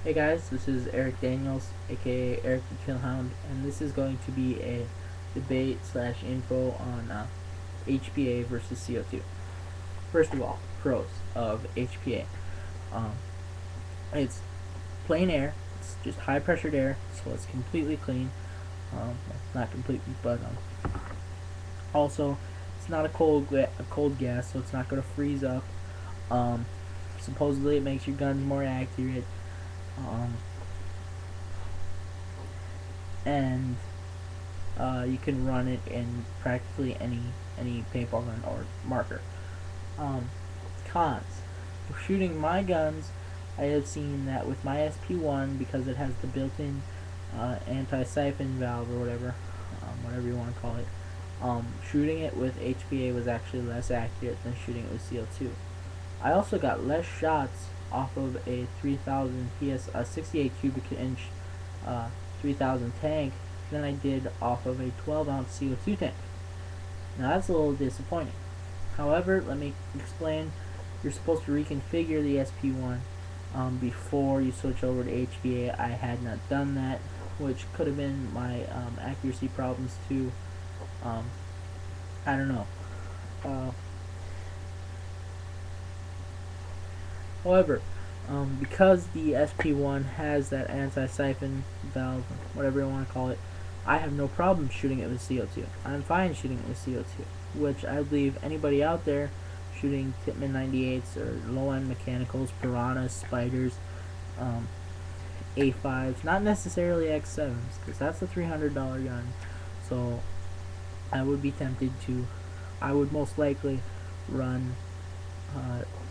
Hey guys, this is Eric Daniels, aka Eric the Killhound, and this is going to be a debate slash info on HPA versus CO2. First of all, pros of HPA. Um, it's plain air, it's just high pressured air, so it's completely clean. Not completely, but also it's not a cold gas, so it's not going to freeze up. Um, Supposedly, it makes your guns more accurate. Um, and you can run it in practically any paintball gun or marker. Um, Cons: shooting my guns, I have seen that with my SP1, because it has the built-in anti-siphon valve or whatever you want to call it. Shooting it with HPA was actually less accurate than shooting it with CO2. I also got less shots off of a 3000 68 cubic inch uh, 3000 tank than I did off of a 12-ounce CO2 tank. Now that's a little disappointing. However, let me explain. You're supposed to reconfigure the SP1 before you switch over to HVA. I had not done that, which could have been my accuracy problems too. Um, I don't know. Uh, However, because the SP1 has that anti-siphon valve, whatever you want to call it, I have no problem shooting it with CO2. I'm fine shooting it with CO2, which I believe anybody out there shooting Tippmann 98s or low-end mechanicals, Piranhas, Spiders, um, A5s, not necessarily X7s, because that's a $300 gun. So I would be tempted to, I would most likely run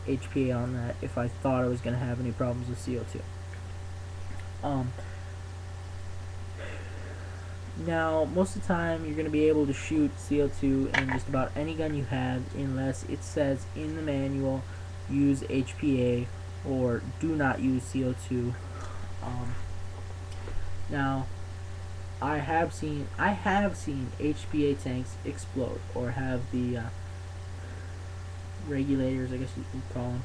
HPA on that if I thought I was going to have any problems with CO2. Um, Now, most of the time, you're going to be able to shoot CO2 in just about any gun you have, unless it says in the manual, use HPA or do not use CO2. Um, Now, I have seen HPA tanks explode or have the regulators, I guess you could call them.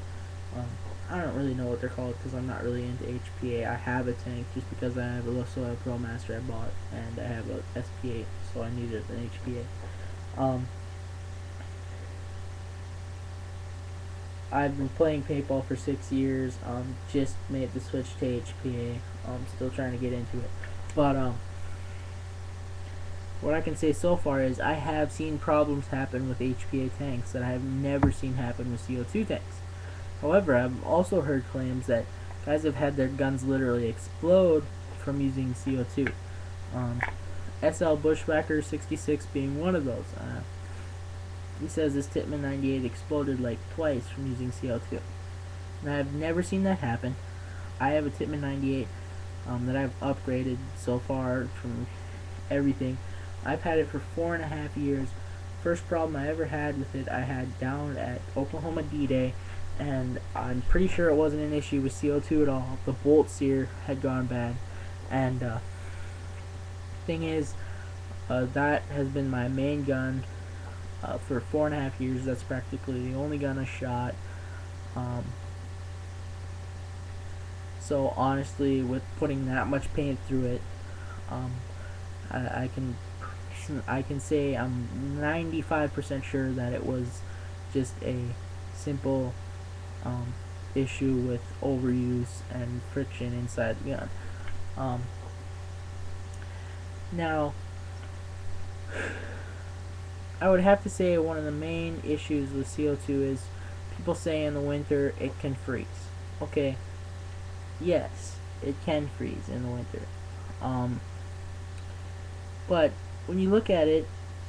Um, I don't really know what they're called because I'm not really into HPA. I have a tank just because I have a Pro Master I bought, and I have a SP8, so I needed an HPA. I've been playing paintball for 6 years. Just made the switch to HPA. Still trying to get into it, but what I can say so far is I have seen problems happen with HPA tanks that I have never seen happen with CO2 tanks. However, I've also heard claims that guys have had their guns literally explode from using CO2. Um, SL Bushwhacker 66 being one of those. He says his Tippmann 98 exploded like twice from using CO2. And I've never seen that happen. I have a Tippmann 98 that I've upgraded so far from everything. I've had it for 4.5 years. First problem I ever had with it, I had down at Oklahoma D-Day, and I'm pretty sure it wasn't an issue with CO2 at all. The bolt sear had gone bad, and thing is, that has been my main gun for 4.5 years. That's practically the only gun I shot. Um, so honestly, with putting that much paint through it, um, I can say I'm 95% sure that it was just a simple um, issue with overuse and friction inside the gun. Um, Now, I would have to say one of the main issues with CO2 is people say in the winter it can freeze. Okay, yes, it can freeze in the winter. Um, but when you look at it,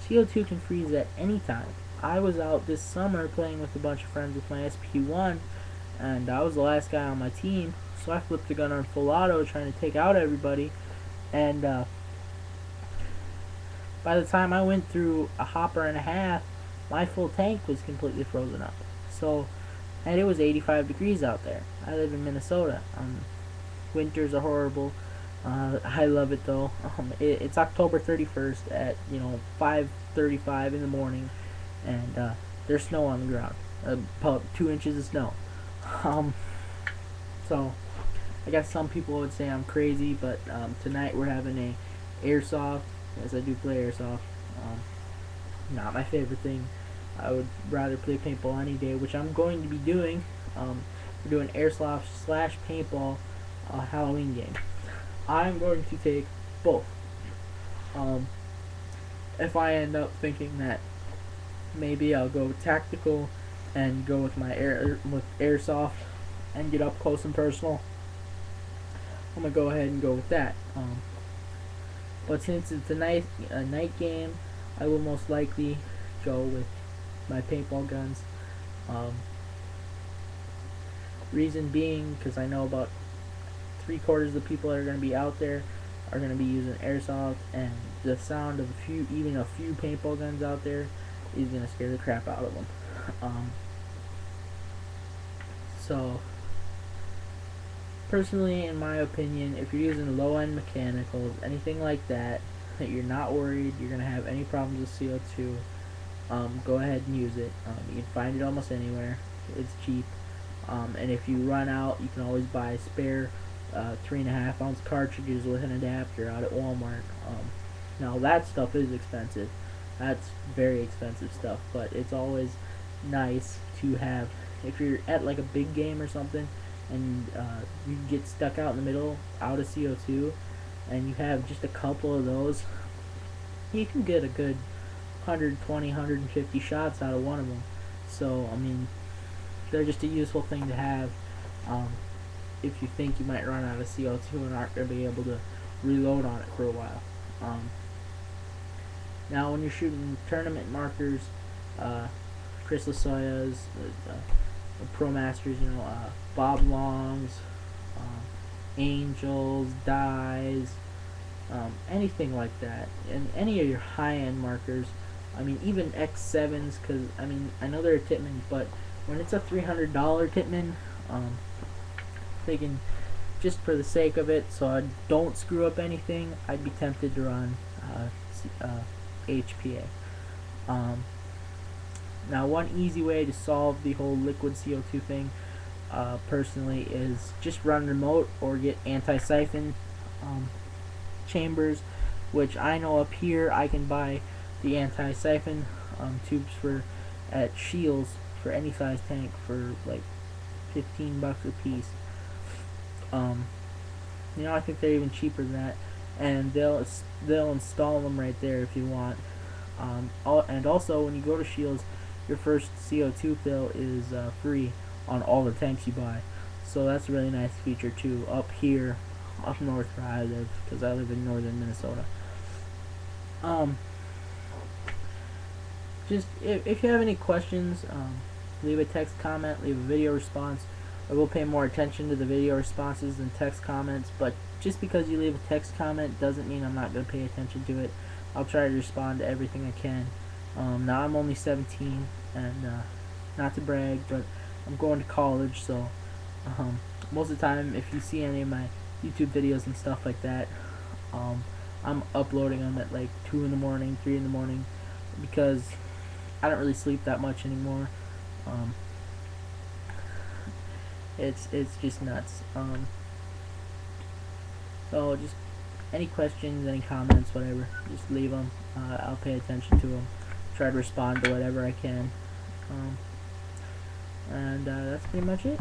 CO2 can freeze at any time. I was out this summer playing with a bunch of friends with my SP1, and I was the last guy on my team, so I flipped the gun on full auto trying to take out everybody, and by the time I went through a hopper and a half, my full tank was completely frozen up. So, and it was 85 degrees out there. I live in Minnesota. Winters are horrible. I love it though. It's October 31st at 5:35 in the morning, and there's snow on the ground. About 2 inches of snow. Um, so I guess some people would say I'm crazy, but tonight we're having a airsoft. Yes, I do play airsoft. Um, Not my favorite thing. I would rather play paintball any day, which I'm going to be doing. We're doing airsoft slash paintball Halloween game. I'm going to take both. Um, if I end up thinking that maybe I'll go tactical and go with my airsoft and get up close and personal, I'm gonna go ahead and go with that. But since it's a night game, I will most likely go with my paintball guns. Um, Reason being, because I know about 3/4 of the people that are going to be out there are going to be using airsoft, and the sound of even a few paintball guns out there is going to scare the crap out of them. So, personally, in my opinion, if you're using low-end mechanicals, anything like that you're not worried you're going to have any problems with CO2, go ahead and use it. You can find it almost anywhere. It's cheap. And if you run out, you can always buy spare 3.5-ounce cartridges with an adapter out at Walmart. Now that stuff is expensive. That's very expensive stuff, but it's always nice to have. If you're at like a big game or something, and you get stuck out in the middle, out of CO2, and you have just a couple of those, you can get a good 120, 150 shots out of one of them. So, I mean, they're just a useful thing to have if you think you might run out of CO2 and aren't going to be able to reload on it for a while. Now, when you're shooting tournament markers, Chris Lasoya's, Pro Masters, Bob Long's, Angels, Dyes, anything like that, and any of your high-end markers. I mean, even X7s, because I mean, I know they're a Tippmann, but when it's a $300 Tippmann, thinking just for the sake of it, so I don't screw up anything, I'd be tempted to run HPA. Now, one easy way to solve the whole liquid CO2 thing, personally, is just run remote or get anti-siphon chambers, which I know up here I can buy the anti-siphon tubes at Shields for any size tank for like $15 a piece. I think they're even cheaper than that, and they'll install them right there if you want. And also, when you go to Shields, your first CO2 fill is free on all the tanks you buy. So that's a really nice feature too. Up here, up north where I live, because I live in northern Minnesota. Just if you have any questions, leave a text comment, leave a video response. I will pay more attention to the video responses than text comments, but just because you leave a text comment doesn't mean I'm not going to pay attention to it. I'll try to respond to everything I can. Now I'm only 17, and not to brag, but I'm going to college, so most of the time if you see any of my YouTube videos and stuff like that, I'm uploading them at like 2 in the morning, 3 in the morning, because I don't really sleep that much anymore. It's just nuts. So just any questions, any comments, whatever, just leave them. I'll pay attention to them. Try to respond to whatever I can. And that's pretty much it.